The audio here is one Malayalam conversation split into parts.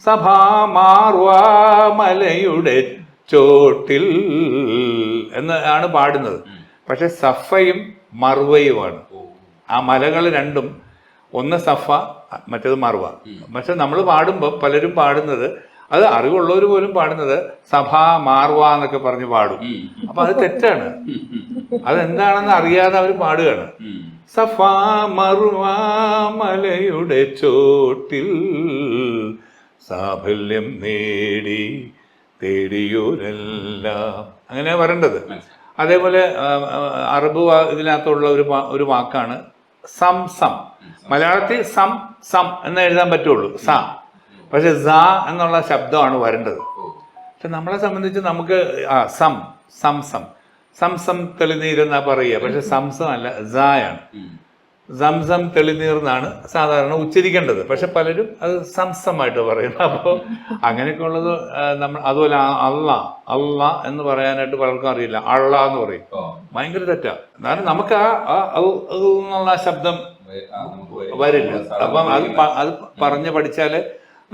സഭാമാർവാമലയുടെ ചോട്ടിൽ എന്നാണ് പാടുന്നത്. പക്ഷെ സഫയും മർവയുമാണ് ആ മലകൾ രണ്ടും. ഒന്ന് സഫ, മറ്റേത് മർവ. പക്ഷെ നമ്മൾ പാടുമ്പോൾ പലരും പാടുന്നത്, അത് അറിവുള്ളവർ പോലും പാടുന്നത് സഭാ മാർവ എന്നൊക്കെ പറഞ്ഞ് പാടും. അപ്പൊ അത് തെറ്റാണ്. അതെന്താണെന്ന് അറിയാതെ അവർ പാടുകയാണ്. സഫാ മർവ മലയുടെ ചോട്ടിൽ സാഫല്യം നേടി തേടിയോരെല്ലാം, അങ്ങനെ വരേണ്ടത്. അതേപോലെ അറബ് ഇതിനകത്തുള്ള ഒരു വാക്കാണ് സംസം. മലയാളത്തിൽ സം സം എന്ന് എഴുതാൻ പറ്റുള്ളൂ, സ. പക്ഷെ സ എന്നുള്ള ശബ്ദമാണ് വരേണ്ടത്. പക്ഷെ നമ്മളെ സംബന്ധിച്ച് നമുക്ക് സം സംസം സംസം തെളിനീരെന്നാ പറയുക. പക്ഷെ സംസം അല്ല, സായാണ്. സംസം തെളിനീർ എന്നാണ് സാധാരണ ഉച്ചരിക്കേണ്ടത്. പക്ഷെ പലരും അത് സംസമായിട്ട് പറയുന്നത്. അപ്പോൾ അങ്ങനെയൊക്കെ ഉള്ളത് നമ്മൾ അതുപോലെ അള്ള എന്ന് പറയാനായിട്ട് പലർക്കും അറിയില്ല. അള്ള എന്ന് പറയും. ഭയങ്കര തെറ്റാ. കാരണം നമുക്ക് എന്നുള്ള ശബ്ദം വരില്ല. അപ്പം അത് പറഞ്ഞ് പഠിച്ചാലേ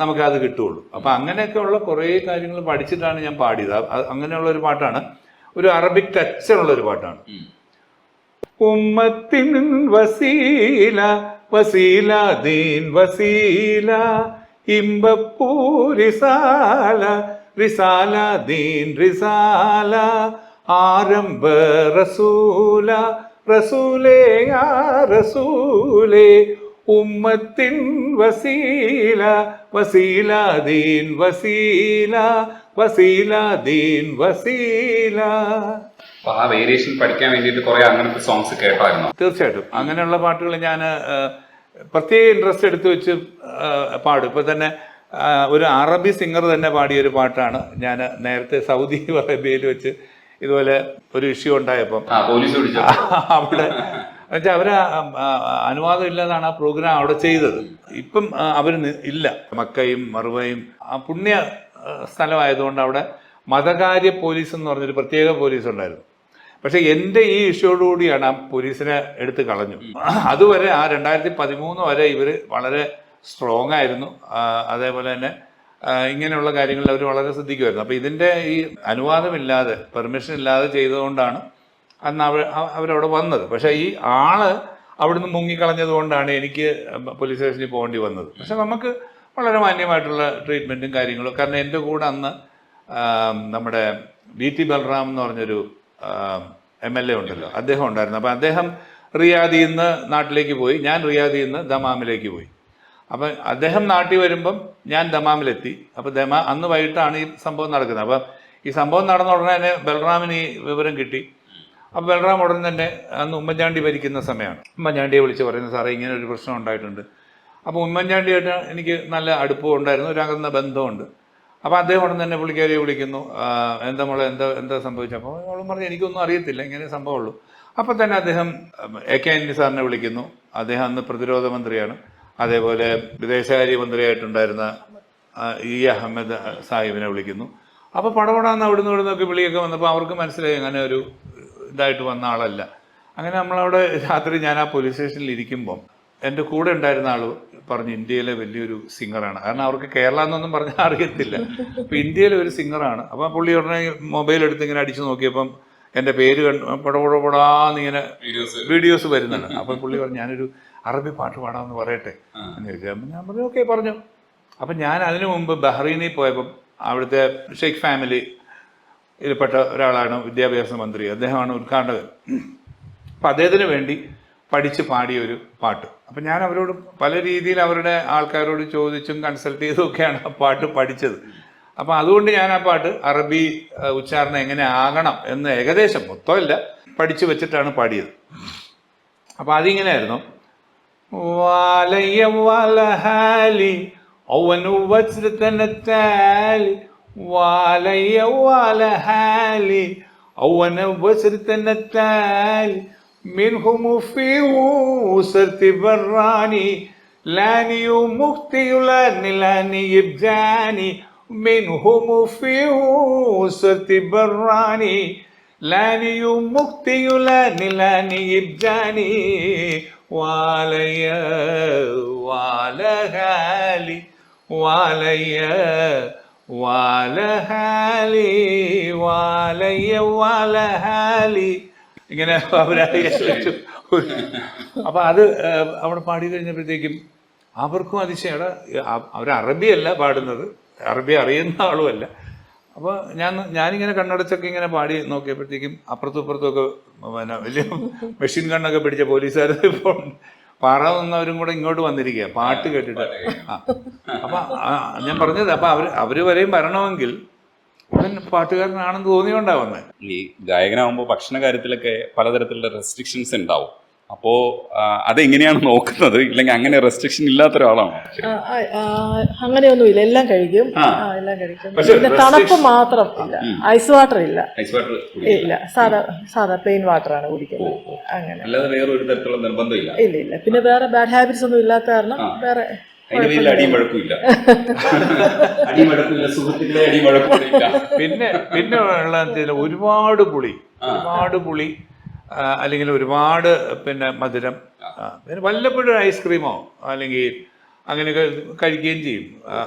നമുക്കത് കിട്ടുള്ളൂ. അപ്പം അങ്ങനെയൊക്കെ ഉള്ള കുറേ കാര്യങ്ങൾ പഠിച്ചിട്ടാണ് ഞാൻ പാടിയത്. അങ്ങനെയുള്ള ഒരു പാട്ടാണ്, ഒരു അറബിക് ടച്ചുള്ള ഒരു പാട്ടാണ്. ഉമ്മത്തിൻ വസീല വസീല ദീൻ വസീല ഇമ്പപ്പൂ റിസാല റിസാല ദീൻ റിസാല ആരംഭ റസൂല റസൂലേ യാ റസൂലേ ഉമ്മത്തിൻ വസീല വസീല ദീൻ വസീല വസീല ദീൻ വസീല. ആ വേരിയേഷൻ പഠിക്കാൻ വേണ്ടിയിട്ട് കുറെ അങ്ങനത്തെ സോങ്സ് കേട്ടായിരുന്നു. തീർച്ചയായിട്ടും അങ്ങനെയുള്ള പാട്ടുകൾ ഞാൻ പ്രത്യേക ഇൻട്രസ്റ്റ് എടുത്തു വെച്ച് പാടും. ഇപ്പൊ തന്നെ ഒരു അറബി സിംഗർ തന്നെ പാടിയൊരു പാട്ടാണ് ഞാൻ നേരത്തെ സൗദി അറേബ്യയിൽ വെച്ച് ഇതുപോലെ ഒരു ഇഷ്യൂ ഉണ്ടായപ്പം അവിടെ എന്നുവെച്ചാൽ അവര് അനുവാദം ഇല്ലാതാണ് ആ പ്രോഗ്രാം അവിടെ ചെയ്തത്. ഇപ്പം അവർ ഇല്ല. മക്കയും മറുവയും ആ പുണ്യ സ്ഥലമായതുകൊണ്ട് അവിടെ മതകാര്യ പോലീസ് എന്ന് പറഞ്ഞൊരു പ്രത്യേക പോലീസ് ഉണ്ടായിരുന്നു. പക്ഷെ എൻ്റെ ഈ ഇഷ്യോടുകൂടിയാണ് ആ പോലീസിനെ എടുത്ത് കളഞ്ഞു. അതുവരെ ആ 2013 വരെ ഇവർ വളരെ സ്ട്രോങ് ആയിരുന്നു. അതേപോലെ തന്നെ ഇങ്ങനെയുള്ള കാര്യങ്ങളിൽ അവർ വളരെ ശ്രദ്ധിക്കുമായിരുന്നു. അപ്പോൾ ഇതിൻ്റെ ഈ അനുവാദമില്ലാതെ പെർമിഷൻ ഇല്ലാതെ ചെയ്തുകൊണ്ടാണ് അന്ന് അവരവിടെ വന്നത്. പക്ഷേ ഈ ആള് അവിടുന്ന് മുങ്ങിക്കളഞ്ഞത് കൊണ്ടാണ് എനിക്ക് പോലീസ് സ്റ്റേഷനിൽ പോകേണ്ടി വന്നത്. പക്ഷെ നമുക്ക് വളരെ മാന്യമായിട്ടുള്ള ട്രീറ്റ്മെൻറ്റും കാര്യങ്ങളും. കാരണം എൻ്റെ കൂടെ അന്ന് നമ്മുടെ VT ബൽറാം എന്ന് പറഞ്ഞൊരു MLA ഉണ്ടല്ലോ, അദ്ദേഹം ഉണ്ടായിരുന്നു. അപ്പം അദ്ദേഹം റിയാദിൽ നിന്ന് നാട്ടിലേക്ക് പോയി, ഞാൻ റിയാദിൽ നിന്ന് ദമാമിലേക്ക് പോയി. അപ്പം അദ്ദേഹം നാട്ടിൽ വരുമ്പം ഞാൻ ദമാമിലെത്തി. അപ്പം അന്ന് വൈകിട്ടാണ് ഈ സംഭവം നടക്കുന്നത്. അപ്പം ഈ സംഭവം നടന്ന ഉടനെ തന്നെ ബൽറാമിന് ഈ വിവരം കിട്ടി. അപ്പം ബൽറാം ഉടനെ തന്നെ അന്ന് ഉമ്മൻചാണ്ടി ഭരിക്കുന്ന സമയമാണ്. ഉമ്മൻചാണ്ടിയെ വിളിച്ച് പറയുന്നത്, സാറേ ഇങ്ങനെ ഒരു പ്രശ്നം ഉണ്ടായിട്ടുണ്ട്. അപ്പോൾ ഉമ്മൻചാണ്ടിയായിട്ട് എനിക്ക് നല്ല അടുപ്പം ഉണ്ടായിരുന്നു, ഒരു അകന്ന ബന്ധമുണ്ട്. അപ്പോൾ അദ്ദേഹം ഉടൻ തന്നെ പുള്ളിക്കാരിയെ വിളിക്കുന്നു. എന്താ മോളെ എന്താ സംഭവിച്ചപ്പോൾ അവളും പറഞ്ഞു എനിക്കൊന്നും അറിയത്തില്ല, ഇങ്ങനെ സംഭവമുള്ളൂ. അപ്പോൾ തന്നെ അദ്ദേഹം AK ആന്റണി സാറിനെ വിളിക്കുന്നു. അദ്ദേഹം അന്ന് പ്രതിരോധ മന്ത്രിയാണ്. അതേപോലെ വിദേശകാര്യ മന്ത്രിയായിട്ടുണ്ടായിരുന്ന E അഹമ്മദ് സാഹിബിനെ വിളിക്കുന്നു. അപ്പോൾ പടപടാന്ന് അവിടുന്ന് ഇവിടുന്നൊക്കെ വിളിയൊക്കെ വന്നപ്പോൾ അവർക്ക് മനസ്സിലായി അങ്ങനെ ഒരു ഇതായിട്ട് വന്ന ആളല്ല. അങ്ങനെ നമ്മളവിടെ രാത്രി ഞാൻ ആ പോലീസ് സ്റ്റേഷനിൽ ഇരിക്കുമ്പം എൻ്റെ കൂടെ ഉണ്ടായിരുന്ന ആൾ പറഞ്ഞു ഇന്ത്യയിലെ വലിയൊരു സിംഗറാണ്. കാരണം അവർക്ക് കേരള എന്നൊന്നും പറഞ്ഞാൽ അറിയത്തില്ല. അപ്പം ഇന്ത്യയിലെ ഒരു സിംഗറാണ്. അപ്പം പുള്ളി ഉടനെ മൊബൈൽ എടുത്ത് ഇങ്ങനെ അടിച്ചു നോക്കിയപ്പം എൻ്റെ പേര് പടപടാന്നിങ്ങനെ വീഡിയോസ് വരുന്നുണ്ട്. അപ്പം പുള്ളി പറഞ്ഞു ഞാനൊരു അറബി പാട്ട് പാടാമെന്ന് പറയട്ടെ എന്ന് ചോദിച്ചാൽ ഞാൻ പറഞ്ഞു ഓക്കെ പറഞ്ഞു. അപ്പം ഞാൻ അതിനു മുമ്പ് ബഹ്റൈനിൽ പോയപ്പം അവിടുത്തെ ഷെയ്ഖ് ഫാമിലി ഇതിൽപ്പെട്ട ഒരാളാണ് വിദ്യാഭ്യാസ മന്ത്രി, അദ്ദേഹമാണ് ഉദ്ഘാടകൻ. അപ്പം അദ്ദേഹത്തിന് വേണ്ടി പഠിച്ച് പാടിയ ഒരു പാട്ട്. അപ്പം ഞാൻ അവരോട് പല രീതിയിൽ അവരുടെ ആൾക്കാരോട് ചോദിച്ചും കൺസൾട്ട് ചെയ്തുമൊക്കെയാണ് ആ പാട്ട് പഠിച്ചത്. അപ്പം അതുകൊണ്ട് ഞാൻ ആ പാട്ട് അറബി ഉച്ചാരണം എങ്ങനെ ആകണം എന്ന് ഏകദേശം മൊത്തമല്ല പഠിച്ചു വെച്ചിട്ടാണ് പാടിയത്. അപ്പം അതിങ്ങനെയായിരുന്നു. വാലയ്യ വാലഹാലി ഔവനു വസ്രതനത്താലി വാലയ്യ വാലഹാലി ഔവന വസ്രതനത്താലി منهم في وسرت براني لاني مختي لاني يبجاني منهم في وسرت براني لاني مختي لاني يبجاني واليا والهالي വാലയ്യ വാലഹാലി വാലയ്യ വാലഹാലി ഇങ്ങനെ അവരായി വെച്ചു. അപ്പൊ അത് അവിടെ പാടി കഴിഞ്ഞപ്പോഴത്തേക്കും അവർക്കും അതിശയമാണ്. അവർ അറബിയല്ല പാടുന്നത്, അറബി അറിയുന്ന ആളുമല്ല. അപ്പോൾ ഞാനിങ്ങനെ കണ്ണടച്ചൊക്കെ ഇങ്ങനെ പാടി നോക്കിയപ്പോഴത്തേക്കും അപ്പുറത്തും ഇപ്പുറത്തുമൊക്കെ പിന്നെ വലിയ മെഷീൻ ഗണ്ണൊക്കെ പിടിച്ച പോലീസുകാർ ഇപ്പോൾ പാറ നിന്നവരും കൂടെ ഇങ്ങോട്ട് വന്നിരിക്കുക പാട്ട് കേട്ടിട്ട്. അപ്പം ഞാൻ പറഞ്ഞത് അപ്പം അവര് വരെയും വരണമെങ്കിൽ അവൻ പാട്ടുകാരനാണെന്ന് തോന്നിയോണ്ടാ വന്നത്. ഈ ഗായകനാകുമ്പോൾ ഭക്ഷണ കാര്യത്തിലൊക്കെ പലതരത്തിലുള്ള റെസ്ട്രിക്ഷൻസ് ഉണ്ടാവും. അപ്പോ അതെങ്ങനെയാണ് നോക്കുന്നത്? ഇല്ലെങ്കിൽ അങ്ങനെ റെസ്ട്രിക്ഷൻ ഇല്ലാത്ത ഒരാളാണോ? അങ്ങനെയൊന്നുമില്ല, എല്ലാം കഴിക്കും. എല്ലാം കഴിക്കും. പിന്നെ തണുപ്പ് മാത്രം ഇല്ല, ഐസ് വാട്ടർ ഇല്ല. ഇല്ല, സാധാ പ്ലെയിൻ വാട്ടർ ആണ് കുടിക്കുന്നത്. അങ്ങനെ അല്ലാതെ വേറെ ഒരു തരത്തിലുള്ള നിർബന്ധമില്ല. ഇല്ല. പിന്നെ വേറെ ബാഡ് ഹാബിറ്റ്സ് ഒന്നും ഇല്ലാത്ത കാരണം വേറെ അടിയും വഴക്കില്ല. പിന്നെ ഉള്ള ഒരുപാട് പുളി അല്ലെങ്കിൽ ഒരുപാട് പിന്നെ മധുരം, പിന്നെ വല്ലപ്പോഴും ഐസ്ക്രീമോ അല്ലെങ്കിൽ അങ്ങനെയൊക്കെ കഴിക്കുകയും ചെയ്യും.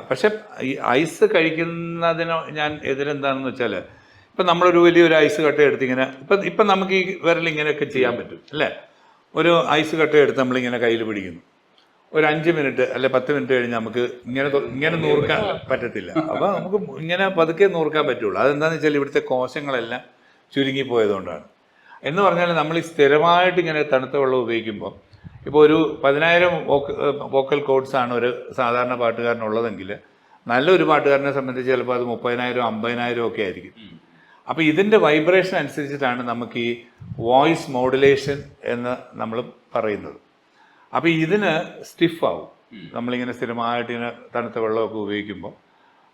പക്ഷെ ഈ ഐസ് കഴിക്കുന്നതിനോ ഞാൻ എതിരെന്താണെന്ന് വെച്ചാൽ, ഇപ്പം നമ്മളൊരു വലിയൊരു ഐസ് കട്ട എടുത്തിങ്ങനെ ഇപ്പം നമുക്ക് ഈ വിരലിങ്ങനെയൊക്കെ ചെയ്യാൻ പറ്റും അല്ലേ? ഒരു ഐസ് കട്ട എടുത്ത് നമ്മളിങ്ങനെ കയ്യിൽ പിടിക്കുന്നു, ഒരു 5 മിനിറ്റ് അല്ലെ 10 മിനിറ്റ് കഴിഞ്ഞ് നമുക്ക് ഇങ്ങനെ നൂർക്കാൻ പറ്റത്തില്ല. അപ്പോൾ നമുക്ക് ഇങ്ങനെ പതുക്കെ നൂർക്കാൻ പറ്റുള്ളൂ. അതെന്താണെന്ന് വെച്ചാൽ ഇവിടുത്തെ കോശങ്ങളെല്ലാം ചുരുങ്ങിപ്പോയതുകൊണ്ടാണ്. എന്ന് പറഞ്ഞാൽ നമ്മൾ ഈ സ്ഥിരമായിട്ട് ഇങ്ങനെ തണുത്ത വെള്ളം ഉപയോഗിക്കുമ്പോൾ, ഇപ്പോൾ ഒരു 10,000 വോക്കൽ കോഡ്സാണ് ഒരു സാധാരണ പാട്ടുകാരനുള്ളതെങ്കിൽ നല്ലൊരു പാട്ടുകാരനെ സംബന്ധിച്ച് ചിലപ്പോൾ അത് 30,000 50,000 ഒക്കെ ആയിരിക്കും. അപ്പോൾ ഇതിൻ്റെ വൈബ്രേഷൻ അനുസരിച്ചിട്ടാണ് നമുക്ക് ഈ വോയിസ് മോഡുലേഷൻ എന്ന് നമ്മൾ പറയുന്നത്. അപ്പോൾ ഇതിന് സ്റ്റിഫാവും. നമ്മളിങ്ങനെ സ്ഥിരമായിട്ട് ഇങ്ങനെ തണുത്ത വെള്ളമൊക്കെ ഉപയോഗിക്കുമ്പോൾ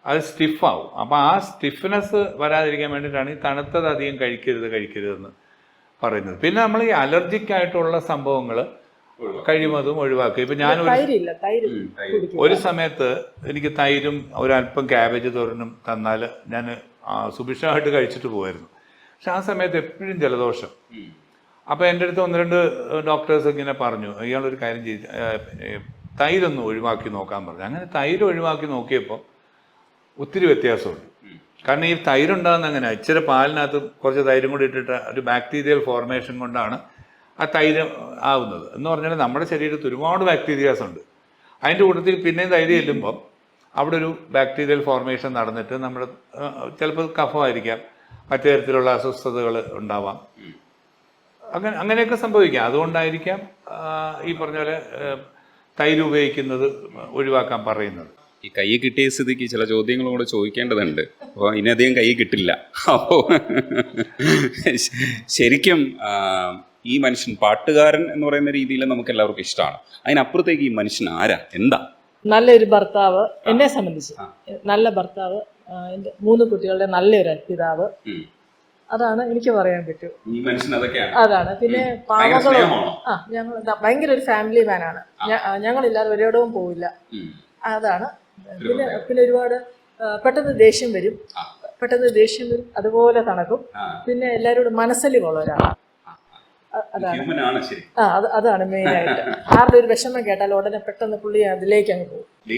അത് സ്റ്റിഫാവും. അപ്പോൾ ആ സ്റ്റിഫ്നെസ് വരാതിരിക്കാൻ വേണ്ടിയിട്ടാണ് ഈ തണുത്തത് അധികം കഴിക്കരുതെന്ന് പറയുന്നത്. പിന്നെ നമ്മൾ ഈ അലർജിക് ആയിട്ടുള്ള സംഭവങ്ങൾ കഴിയുന്നതും ഒഴിവാക്കുക. ഇപ്പം ഞാൻ ഒരു സമയത്ത് എനിക്ക് തൈരും ഒരല്പം ക്യാബേജ് തോരനും തന്നാൽ ഞാൻ സുഭിക്ഷമായിട്ട് കഴിച്ചിട്ട് പോകുമായിരുന്നു. പക്ഷെ ആ സമയത്ത് എപ്പോഴും ജലദോഷം. അപ്പോൾ എൻ്റെ അടുത്ത് 1-2 ഡോക്ടേഴ്സ് ഇങ്ങനെ പറഞ്ഞു, ഇയാളൊരു കാര്യം ചെയ്ത് തൈരൊന്ന് ഒഴിവാക്കി നോക്കാൻ പറഞ്ഞു. അങ്ങനെ തൈര് ഒഴിവാക്കി നോക്കിയപ്പോൾ ഒത്തിരി വ്യത്യാസമുണ്ട്. കാരണം ഈ തൈരുണ്ടാകുന്ന അങ്ങനെ ഇച്ചിരി പാലിനകത്ത് കുറച്ച് തൈരും കൂടി ഇട്ടിട്ട് ഒരു ബാക്ടീരിയൽ ഫോർമേഷൻ കൊണ്ടാണ് ആ തൈര് ആവുന്നത്. എന്ന് പറഞ്ഞാൽ നമ്മുടെ ശരീരത്തിൽ ഒരുപാട് ബാക്ടീരിയാസ് ഉണ്ട്. അതിൻ്റെ കൂട്ടത്തിൽ പിന്നെയും തൈര് ചെല്ലുമ്പോൾ അവിടെ ഒരു ബാക്ടീരിയൽ ഫോർമേഷൻ നടന്നിട്ട് നമ്മൾ ചിലപ്പോൾ കഫമായിരിക്കാം, മറ്റു തരത്തിലുള്ള അസ്വസ്ഥതകൾ ഉണ്ടാവാം, അങ്ങനെയൊക്കെ സംഭവിക്കാം. അതുകൊണ്ടായിരിക്കാം ഈ പറഞ്ഞ പോലെ തൈര് ഉപയോഗിക്കുന്നത് ഒഴിവാക്കാൻ പറയുന്നത്. ഈ കൈ കിട്ടിയ സ്ഥിതിക്ക് ചില ചോദ്യങ്ങളും കൂടെ ചോദിക്കേണ്ടതുണ്ട്. അപ്പോൾ ഇനിയധികം കൈ കിട്ടില്ല. അപ്പോൾ ശരിക്കും ഈ മനുഷ്യൻ പാട്ടുകാരൻ എന്ന് പറയുന്ന രീതിയിൽ നമുക്ക് എല്ലാവർക്കും ഇഷ്ടമാണ്. അതിനപ്പുറത്തേക്ക് ഈ മനുഷ്യൻ ആരാ, എന്താ? നല്ലൊരു ഭർത്താവ്, എന്നെ സംബന്ധിച്ച് നല്ല ഭർത്താവ്, എൻ്റെ 3 കുട്ടികളുടെ നല്ലൊരു പിതാവ്, അതാണ് എനിക്ക് പറയാൻ പറ്റൂ. ഈ മനുഷ്യൻ അതൊക്കെയാണ്. അതാണ്. പിന്നെ പാവങ്ങളും ഞങ്ങൾ ഭയങ്കര ഒരു ഫാമിലി മാനാണ്. ഞങ്ങളില്ലാതെ ഒരിടവും പോവില്ല. അതാണ്. പിന്നെ ഒരുപാട് പെട്ടെന്ന് ദേഷ്യം വരും, അതുപോലെ തണുക്കും. പിന്നെ എല്ലാവരോടും മനസ്സലിവുള്ള ഒരാളാണ്. അതാണ് മെയിനായിട്ട്. ആരുടെ ഒരു വിഷമം കേട്ടാൽ ഉടനെ പെട്ടെന്ന് പുള്ളി അതിലേക്ക് അങ്ങ് പോകും.